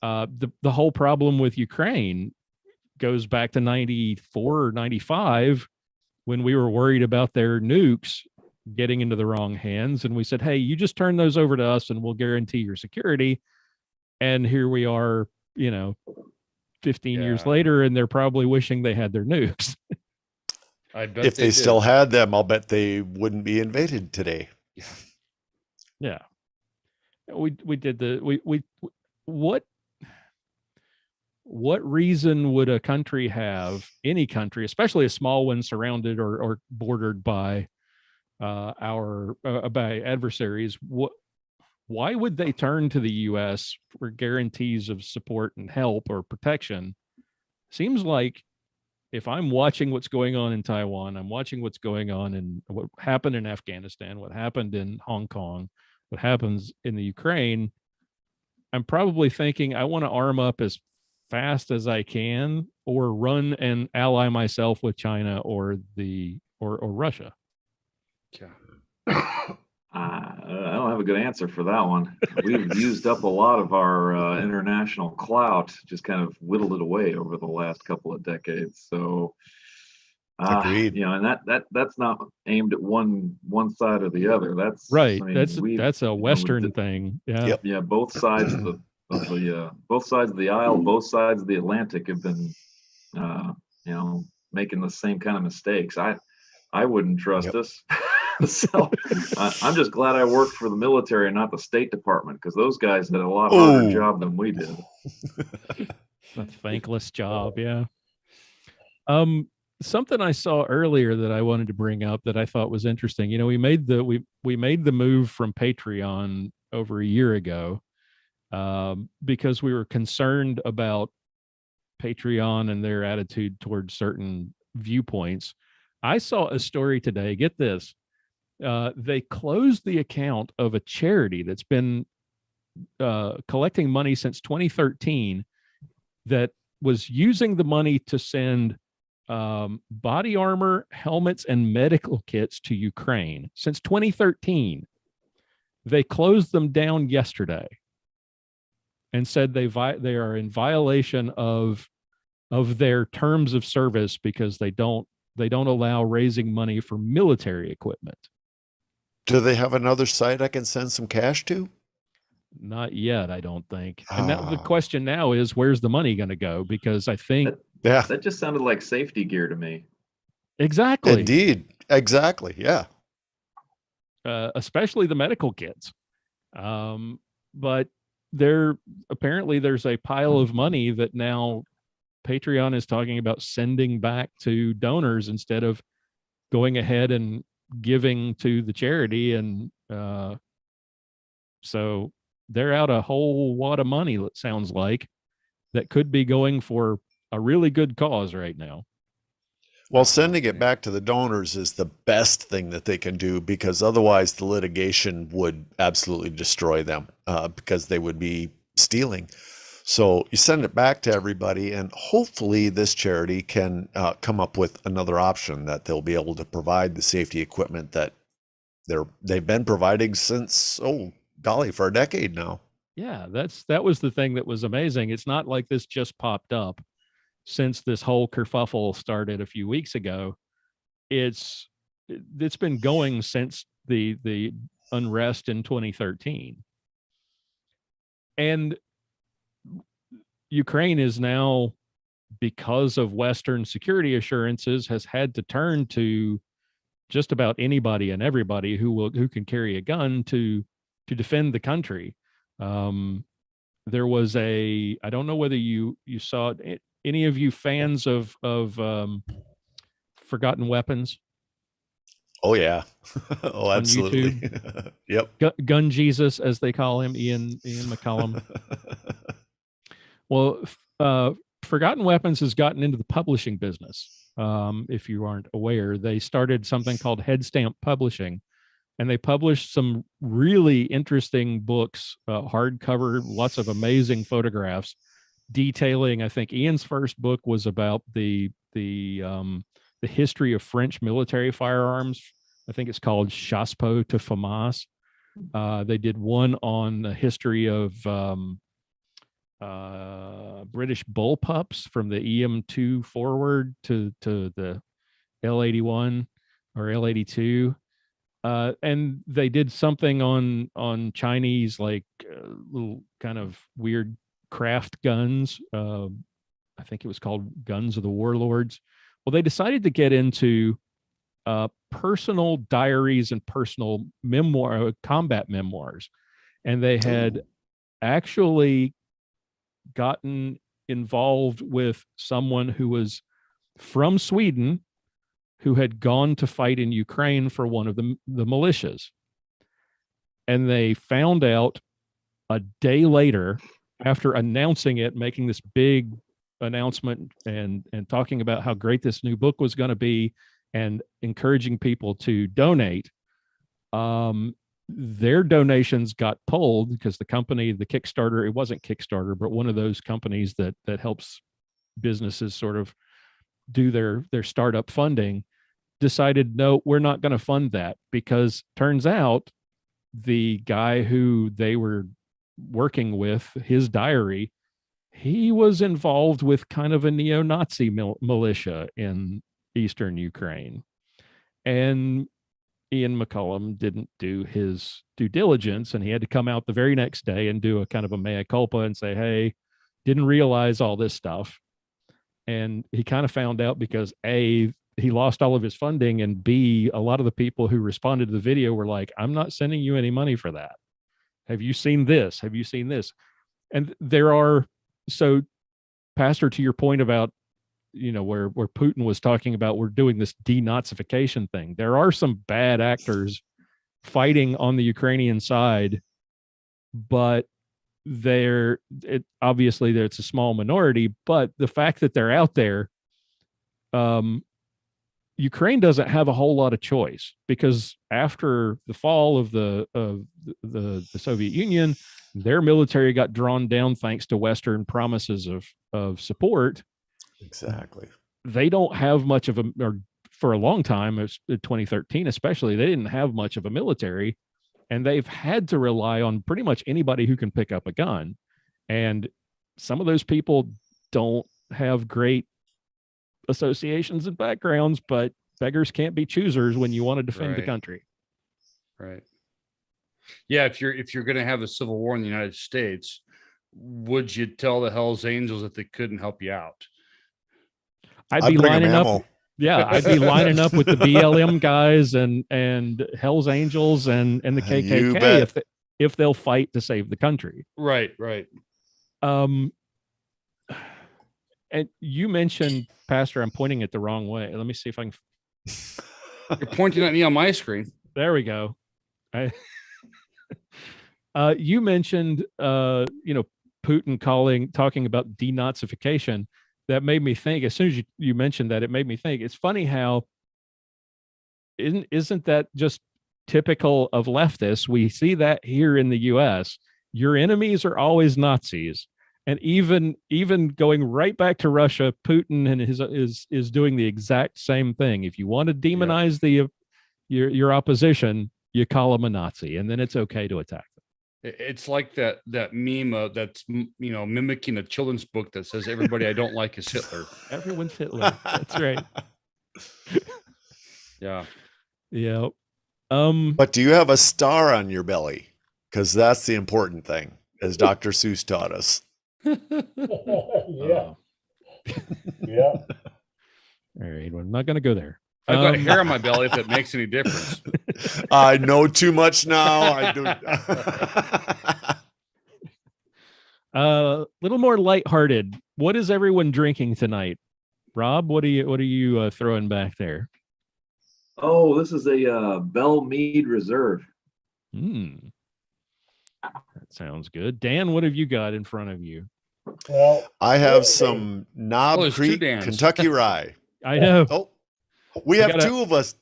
The whole problem with Ukraine goes back to 94 or 95 when we were worried about their nukes getting into the wrong hands. And we said, hey, you just turn those over to us and we'll guarantee your security. And here we are, 15 years later, and they're probably wishing they had their nukes. I bet if they still had them, I'll bet they wouldn't be invaded today. Yeah. We did what reason would a country have, any country, especially a small one surrounded or bordered by by adversaries, why would they turn to the U.S. for guarantees of support and help or protection? Seems like if I'm watching what's going on in Taiwan, I'm watching what's going on in what happened in Afghanistan, what happened in Hong Kong, what happens in the Ukraine, I'm probably thinking I want to arm up as fast as I can or run and ally myself with China or Russia. Yeah. I don't have a good answer for that one. We've used up a lot of our international clout, just kind of whittled it away over the last couple of decades. So, agreed. And that's not aimed at one side or the other. That's right. I mean, that's a Western thing. Yeah. Yep. Yeah. Both sides of both sides of the aisle, both sides of the Atlantic have been, making the same kind of mistakes. I wouldn't trust us. So I'm just glad I worked for the military and not the State Department, because those guys had a lot harder job than we did. A thankless job, yeah. Something I saw earlier that I wanted to bring up that I thought was interesting. We made the move from Patreon over a year ago because we were concerned about Patreon and their attitude towards certain viewpoints. I saw a story today. Get this. They closed the account of a charity that's been collecting money since 2013 that was using the money to send body armor, helmets, and medical kits to Ukraine since 2013. They closed them down yesterday and said they are in violation of their terms of service because they don't allow raising money for military equipment. Do they have another site I can send some cash to? Not yet, I don't think. And now the question now is, where's the money going to go? Because I think that just sounded like safety gear to me. Exactly. Indeed. Exactly. Yeah. Especially the medical kits. But apparently there's a pile of money that now Patreon is talking about sending back to donors instead of going ahead and giving to the charity. And so they're out a whole wad of money, it sounds like, that could be going for a really good cause right now. Well, sending it back to the donors is the best thing that they can do, because otherwise the litigation would absolutely destroy them because they would be stealing. So you send it back to everybody, and hopefully this charity can come up with another option that they'll be able to provide the safety equipment that they've been providing since, for a decade now. Yeah, that was the thing that was amazing. It's not like this just popped up since this whole kerfuffle started a few weeks ago. It's been going since the unrest in 2013. And Ukraine is now, because of Western security assurances, has had to turn to just about anybody and everybody who can carry a gun to defend the country. There was I don't know whether you saw it, any of you fans of Forgotten Weapons? Oh yeah. Oh, On absolutely. YouTube? Yep. Gun Jesus, as they call him, Ian McCullum. Well, Forgotten Weapons has gotten into the publishing business. If you aren't aware, they started something called Head Stamp Publishing, and they published some really interesting books, hardcover, lots of amazing photographs detailing. I think Ian's first book was about the history of French military firearms. I think it's called Chassepot to FAMAS. They did one on the history of British bullpups from the EM2 forward to the L81 or L82. And they did something on Chinese, like little kind of weird craft guns. I think it was called Guns of the Warlords. Well, they decided to get into personal diaries and personal combat memoirs. And they had actually gotten involved with someone who was from Sweden who had gone to fight in Ukraine for one of the militias. And they found out a day later, after announcing it, making this big announcement and talking about how great this new book was going to be and encouraging people to donate, their donations got pulled because the company, the Kickstarter, it wasn't Kickstarter, but one of those companies that helps businesses sort of do their startup funding, decided, no, we're not going to fund that, because turns out the guy who they were working with, his diary, he was involved with kind of a neo-Nazi militia in eastern Ukraine. And Ian McCullum didn't do his due diligence, and he had to come out the very next day and do a kind of a mea culpa and say, hey, didn't realize all this stuff. And he kind of found out because A, he lost all of his funding, and B, a lot of the people who responded to the video were like, I'm not sending you any money for that. Have you seen this? Have you seen this? And so Pastor, to your point about, where Putin was talking about, we're doing this denazification thing. There are some bad actors fighting on the Ukrainian side, but obviously it's a small minority, but the fact that they're out there, Ukraine doesn't have a whole lot of choice, because after the fall of the Soviet Union, their military got drawn down thanks to Western promises of support. Exactly. They don't have much of a, or for a long time, 2013 especially, they didn't have much of a military, and they've had to rely on pretty much anybody who can pick up a gun. And some of those people don't have great associations and backgrounds, but beggars can't be choosers when you want to defend the country. Right. Yeah. If you're going to have a civil war in the United States, would you tell the Hells Angels that they couldn't help you out? I'd be lining up. Yeah, I'd be lining up with the BLM guys and Hells Angels and the KKK if they'll fight to save the country. Right. And you mentioned, Pastor, I'm pointing it the wrong way. Let me see if I can. You're pointing at me on my screen. There we go. You mentioned, Putin talking about denazification. That made me think, as soon as you mentioned that, it made me think, it's funny how isn't that just typical of leftists? We see that here in the US. Your enemies are always Nazis. And even going right back to Russia, Putin and is doing the exact same thing. If you want to demonize your opposition, you call them a Nazi, and then it's okay to attack them. It's like that meme that's mimicking a children's book that says everybody I don't like is Hitler. Everyone's Hitler. That's right. Yeah. Yeah. But do you have a star on your belly? Because that's the important thing, as Dr. Seuss taught us. Yeah. Yeah. All right. Well, I'm not going to go there. I've got hair on my belly, if it makes any difference. I know too much now. I do. A little more lighthearted. What is everyone drinking tonight? Rob, what are you throwing back there? Oh, this is a Bell Mead Reserve. That sounds good. Dan, what have you got in front of you? Well, I have some Knob Creek Kentucky Rye. I know. Oh, we have two of us.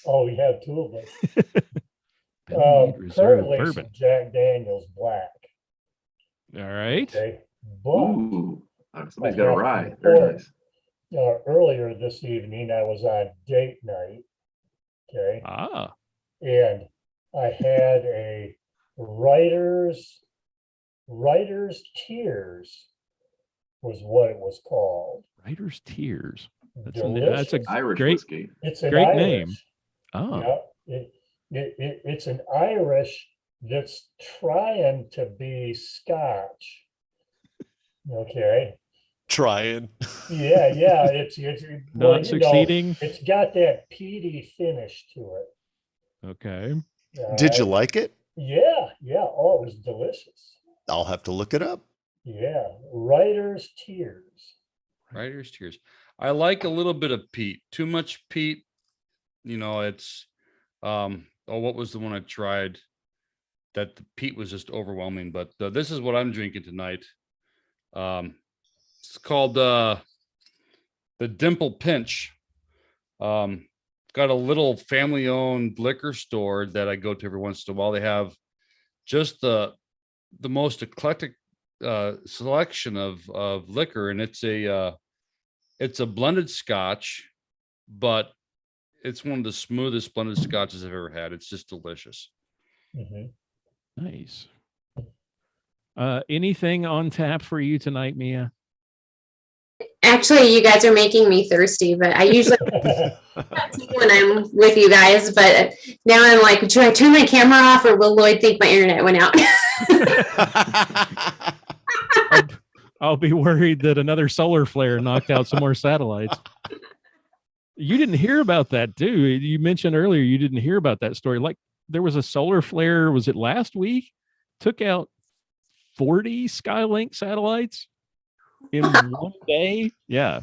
Oh, we have two of us. Reserve Currently, bourbon. some Jack Daniel's Black. All right. Okay, but Ooh, somebody's got a rye. Very nice. earlier this evening, I was on date night. Okay. Ah. And I had a writer's tears was what it was called. Writer's Tears. That's Delicious. a Irish great whiskey. It's an great Irish. name. Oh. Yeah, it's an Irish that's trying to be Scotch. Okay. Trying. Yeah. It's Not succeeding. It's got that peaty finish to it. Okay. Did you like it? Yeah. Oh, it was delicious. I'll have to look it up. Yeah. Writer's Tears. Writer's Tears. I like a little bit of peat. Too much peat, it's what was the one I tried that the peat was just overwhelming, but this is what I'm drinking tonight. It's called the Dimple Pinch. Got a little family-owned liquor store that I go to every once in a while. They have just the most eclectic selection of liquor, and it's a blended Scotch, but it's one of the smoothest blended Scotches I've ever had. It's just delicious. Mm-hmm. Nice. Anything on tap for you tonight, Mia? Actually, you guys are making me thirsty, but I usually have tea when I'm with you guys. But now I'm like, should I turn my camera off, or will Lloyd think my internet went out? I'll be worried that another solar flare knocked out some more satellites. You didn't hear about that, too. You mentioned earlier you didn't hear about that story. Like, there was a solar flare, was it last week? Took out 40 Skylink satellites in one day. Yeah.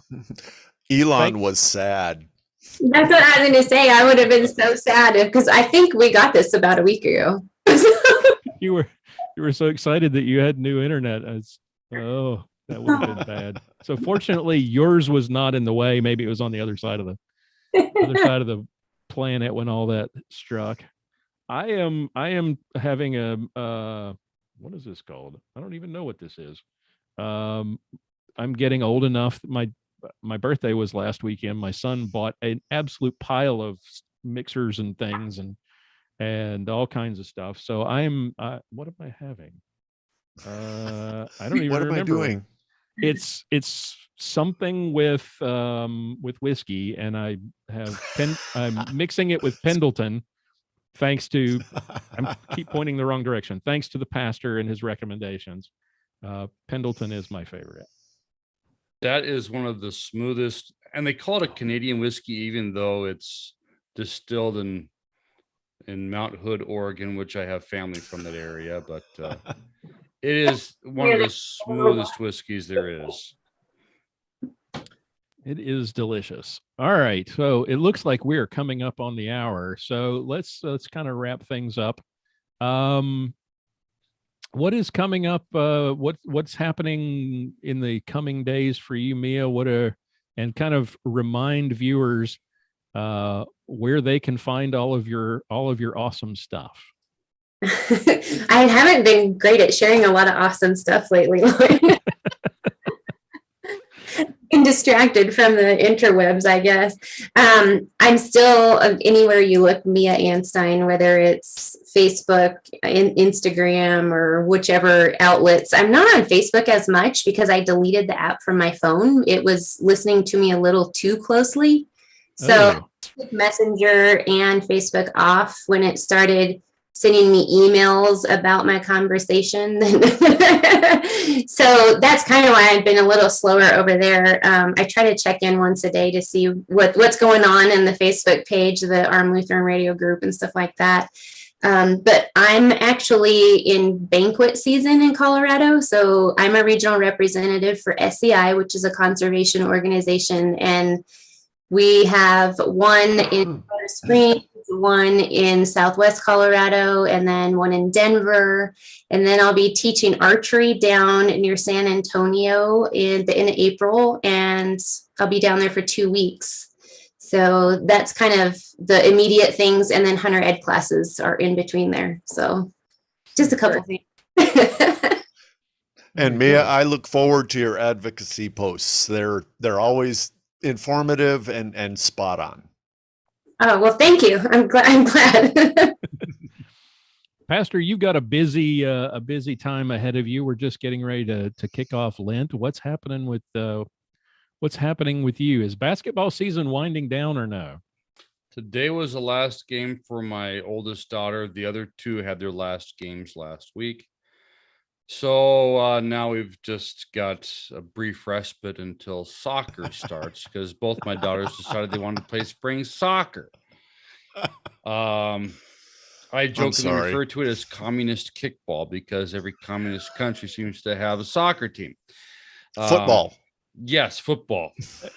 Elon was sad. That's what I was going to say. I would have been so sad because I think we got this about a week ago. You were so excited that you had new internet. Oh, that would have been bad. So fortunately, yours was not in the way. Maybe it was on the other side of other side of the planet when all that struck. I am having a what is this called? I don't even know what this is. I'm getting old enough. My birthday was last weekend. My son bought an absolute pile of mixers and things and all kinds of stuff. So what am I having? I don't even What am I remember. doing? It's something with whiskey, and I'm mixing it with Pendleton. Thanks to I keep pointing the wrong direction. Thanks to the pastor and his recommendations. Pendleton is my favorite. That is one of the smoothest, and they call it a Canadian whiskey, even though it's distilled in Mount Hood, Oregon, which I have family from that area. But it is one of the smoothest whiskeys there is. It is delicious. All right, so it looks like we're coming up on the hour. So let's kind of wrap things up. What is coming up? What's happening in the coming days for you, Mia? And kind of remind viewers where they can find all of your awesome stuff. I haven't been great at sharing a lot of awesome stuff lately, Lloyd. Been distracted from the interwebs, I guess. I'm still anywhere you look, Mia Anstein, whether it's Facebook, Instagram, or whichever outlets. I'm not on Facebook as much because I deleted the app from my phone. It was listening to me a little too closely. So Messenger and Facebook off when it started sending me emails about my conversation. So that's kind of why I've been a little slower over there. I try to check in once a day to see what's going on in the Facebook page, the Armed Lutheran Radio group and stuff like that. But I'm actually in banquet season in Colorado. So I'm a regional representative for SCI, which is a conservation organization. And we have one in Colorado Springs, one in Southwest Colorado, and then one in Denver. And then I'll be teaching archery down near San Antonio in April, and I'll be down there for 2 weeks. So that's kind of the immediate things. And then hunter ed classes are in between there. So just a couple things. And Mia, I look forward to your advocacy posts. They're always informative and spot on. Oh, well, thank you. I'm glad. Pastor, you've got a busy time ahead of you. We're just getting ready to kick off Lent. What's happening with you? Is basketball season winding down or no? Today was the last game for my oldest daughter. The other two had their last games last week. So now we've just got a brief respite until soccer starts because both my daughters decided they wanted to play spring soccer. I jokingly refer to it as communist kickball because every communist country seems to have a soccer team. Football. Yes, football.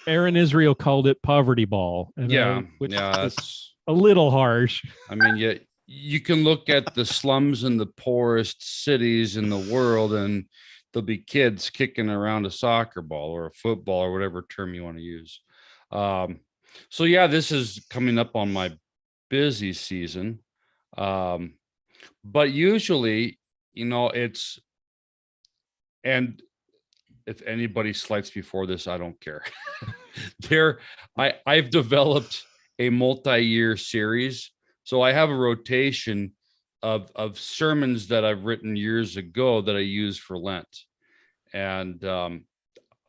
Aaron Israel called it poverty ball. Which is a little harsh. I mean, you can look at the slums in the poorest cities in the world, and there'll be kids kicking around a soccer ball or a football or whatever term you want to use. So yeah, this is coming up on my busy season. But usually, and if anybody slights me for this, I don't care. I've developed a multi-year series. So I have a rotation of sermons that I've written years ago that I use for Lent. And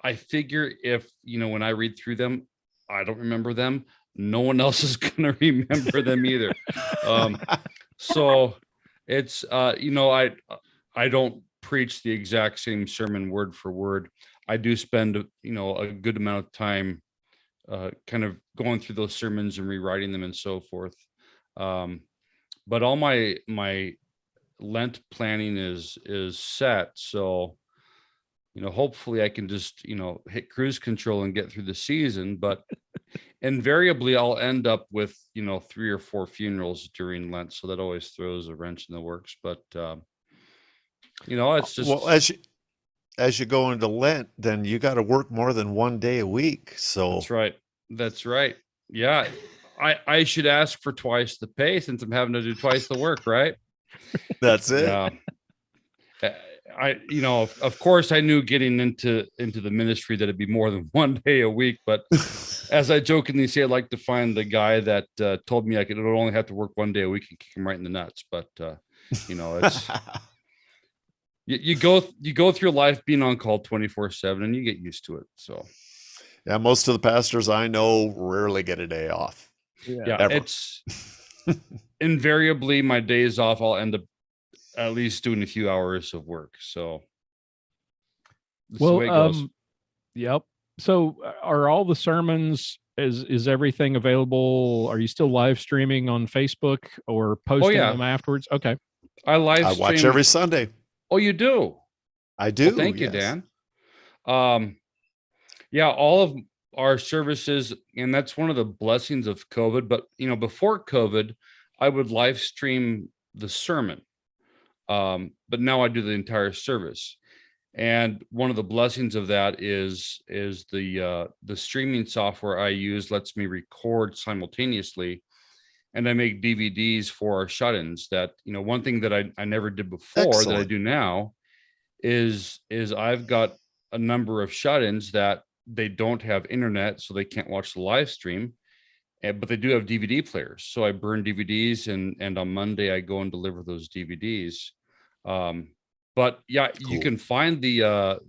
I figure if, when I read through them, I don't remember them, no one else is going to remember them either. So it's, I don't preach the exact same sermon word for word. I do spend, a good amount of time kind of going through those sermons and rewriting them and so forth. But all my Lent planning is set. So, hopefully I can just, hit cruise control and get through the season, but invariably I'll end up with, 3 or 4 funerals during Lent. So that always throws a wrench in the works, but, it's just, well, as you go into Lent, then you got to work more than one day a week. So that's right. Yeah, I should ask for twice the pay since I'm having to do twice the work, right? That's it. Yeah. Of course I knew getting into the ministry that it'd be more than one day a week, but as I jokingly say, I'd like to find the guy that told me I could only have to work one day a week and kick him right in the nuts. But it's you go through life being on call 24/7 and you get used to it. So yeah, most of the pastors I know rarely get a day off. Yeah, ever. It's invariably my days off. I'll end up at least doing a few hours of work. So that's the way it goes. Yep. So are all the sermons, is everything available? Are you still live streaming on Facebook or posting them afterwards? Okay. I watch every Sunday. Oh, you do? I do. Well, thank you, Dan. Yeah, all of our services, and that's one of the blessings of COVID. But before COVID, I would live stream the sermon. But now I do the entire service. And one of the blessings of that is the streaming software I use lets me record simultaneously, and I make DVDs for our shut-ins. That one thing that I never did before. Excellent. That I do now is I've got a number of shut-ins that they don't have internet, so they can't watch the live stream, but they do have DVD players. So I burn DVDs, and on Monday I go and deliver those DVDs. But yeah, cool. You can find the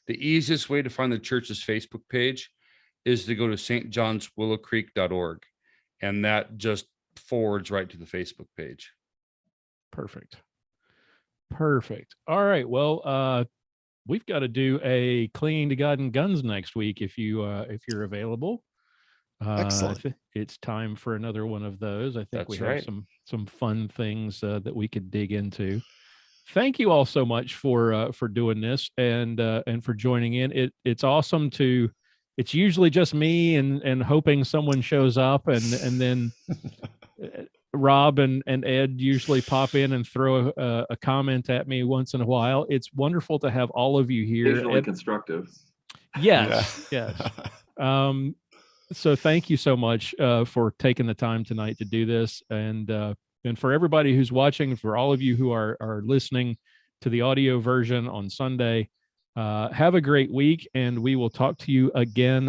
easiest way to find the church's Facebook page is to go to stjohnswillowcreek.org, and that just forwards right to the Facebook page. Perfect. All right. Well, we've got to do a Clinging to God and Guns next week if you're available. Excellent. It's time for another one of those. I think That's we right. have some fun things that we could dig into. Thank you all so much for doing this and for joining in. It's awesome to. It's usually just me and hoping someone shows up, and then Rob and Ed usually pop in and throw a comment at me once in a while. It's wonderful to have all of you here. Occasionally constructive. Yes, yeah. Yes. So thank you so much for taking the time tonight to do this, and for everybody who's watching, for all of you who are listening to the audio version on Sunday, have a great week, and we will talk to you again